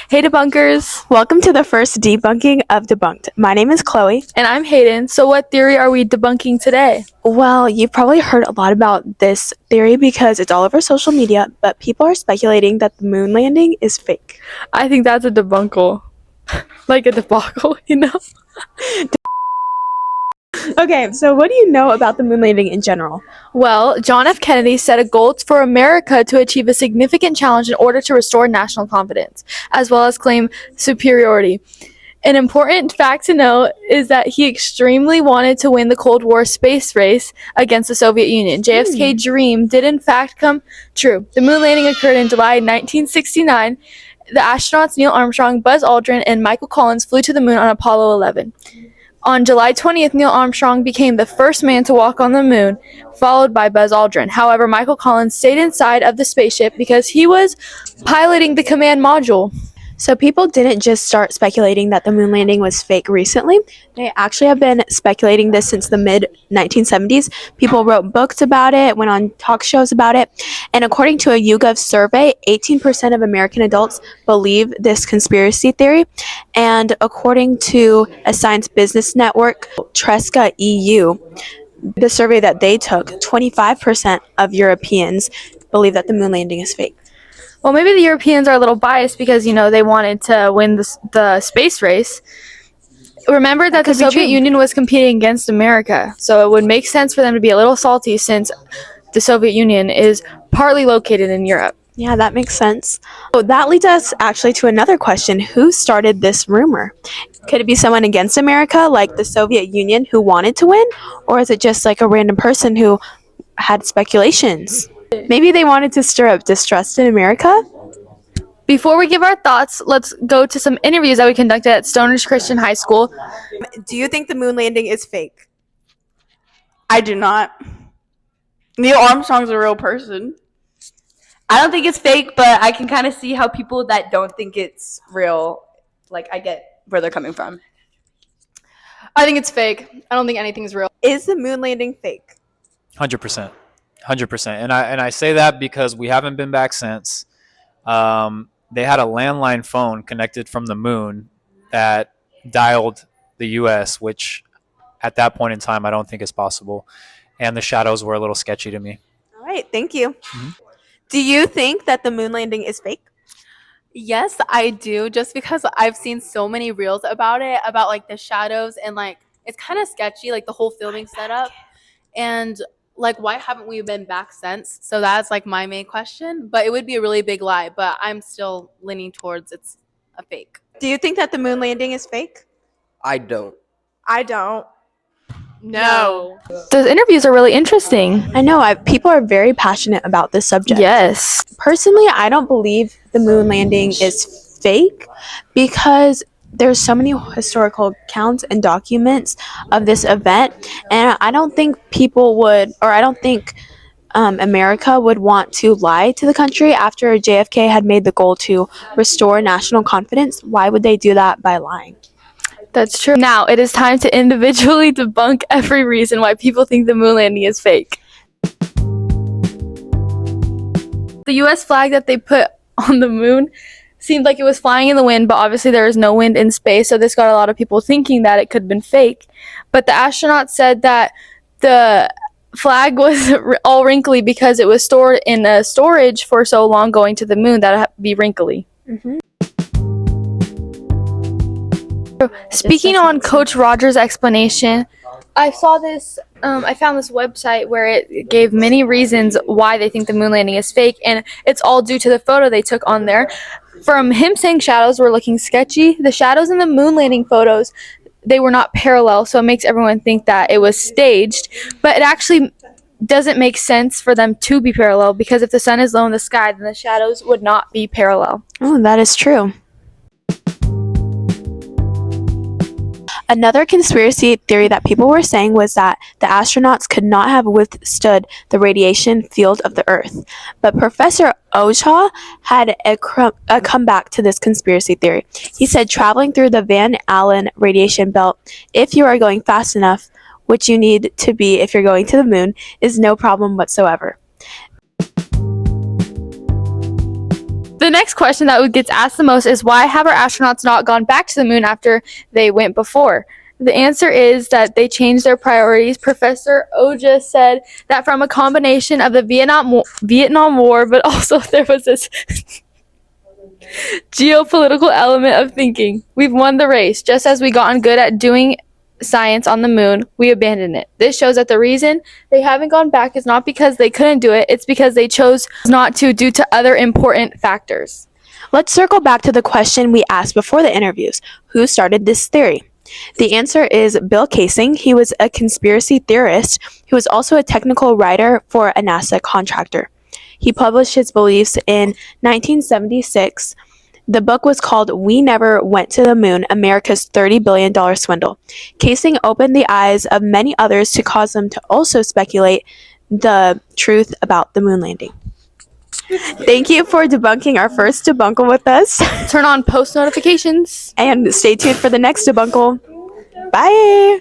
Hey debunkers! Welcome to the first debunking of Debunked. My name is Chloe. And I'm Hayden. So what theory are we debunking today? Well, you've probably heard a lot about this theory because it's all over social media, but people are speculating that the moon landing is fake. I think that's a debunkle. Like a debacle, you know? Okay, so what do you know about the moon landing in general? Well, John F. Kennedy set a goal for America to achieve a significant challenge in order to restore national confidence, as well as claim superiority. An important fact to note is that he extremely wanted to win the Cold War space race against the Soviet Union. JFK's dream did in fact come true. The moon landing occurred in July 1969. The astronauts Neil Armstrong, Buzz Aldrin, and Michael Collins flew to the moon on Apollo 11. On July 20th, Neil Armstrong became the first man to walk on the moon, followed by Buzz Aldrin. However, Michael Collins stayed inside of the spaceship because he was piloting the command module. So people didn't just start speculating that the moon landing was fake recently. They actually have been speculating this since the mid-1970s. People wrote books about it, went on talk shows about it. And according to a YouGov survey, 18% of American adults believe this conspiracy theory. And according to a Science Business Network, Tresca EU, the survey that they took, 25% of Europeans believe that the moon landing is fake. Well, maybe the Europeans are a little biased because, they wanted to win the space race. Remember that the Soviet Union was competing against America, so it would make sense for them to be a little salty since the Soviet Union is partly located in Europe. Yeah, that makes sense. So that leads us actually to another question. Who started this rumor? Could it be someone against America, like the Soviet Union, who wanted to win? Or is it just like a random person who had speculations? Maybe they wanted to stir up distrust in America? Before we give our thoughts, let's go to some interviews that we conducted at Stoners Christian High School. Do you think the moon landing is fake? I do not. Neil Armstrong's a real person. I don't think it's fake, but I can kind of see how people that don't think it's real, I get where they're coming from. I think it's fake. I don't think anything's real. Is the moon landing fake? 100%. 100%. And I say that because we haven't been back since. They had a landline phone connected from the moon that dialed the U.S., which at that point in time I don't think is possible. And the shadows were a little sketchy to me. All right, thank you. Mm-hmm. Do you think that the moon landing is fake? Yes, I do, just because I've seen so many reels about it, about the shadows, and it's kind of sketchy, the whole filming setup. And why haven't we been back since? So that's my main question, but it would be a really big lie, but I'm still leaning towards it's a fake. Do you think that the moon landing is fake? I don't. I don't. No. Those interviews are really interesting. I know, people are very passionate about this subject. Yes. Personally, I don't believe the moon landing is fake because there's so many historical accounts and documents of this event, and I don't think America would want to lie to the country after JFK had made the goal to restore national confidence. Why would they do that by lying? That's true. Now, it is time to individually debunk every reason why people think the moon landing is fake. The U.S. flag that they put on the moon seemed like it was flying in the wind, but obviously there is no wind in space, so this got a lot of people thinking that it could have been fake. But the astronauts said that the flag was all wrinkly because it was stored in a storage for so long going to the moon that it would be wrinkly. Mm-hmm. Speaking on Coach Rogers' explanation, I found this website where it gave many reasons why they think the moon landing is fake, and it's all due to the photo they took on there. From him saying shadows were looking sketchy, the shadows in the moon landing photos, they were not parallel, so it makes everyone think that it was staged, but it actually doesn't make sense for them to be parallel because if the sun is low in the sky, then the shadows would not be parallel. Oh, that is true. Another conspiracy theory that people were saying was that the astronauts could not have withstood the radiation field of the Earth. But Professor Ojha had a comeback to this conspiracy theory. He said traveling through the Van Allen radiation belt, if you are going fast enough, which you need to be if you're going to the moon, is no problem whatsoever. The The next question that gets asked the most is why have our astronauts not gone back to the moon after they went before? The answer is that they changed their priorities. Professor Oja said that from a combination of the Vietnam War, but also there was this geopolitical element of thinking. We've won the race. Just as we gotten good at doing science on the moon, we abandoned it. This shows that the reason they haven't gone back is not because they couldn't do it, it's because they chose not to due to other important factors. Let's circle back to the question we asked before the interviews. Who started this theory? The answer is Bill Kaysing. He was a conspiracy theorist who was also a technical writer for a NASA contractor. He published his beliefs in 1976. The book was called We Never Went to the Moon, America's $30 billion Swindle. Kaysing opened the eyes of many others to cause them to also speculate the truth about the moon landing. Thank you for debunking our first debunkle with us. Turn on post notifications. And stay tuned for the next debunkle. Bye!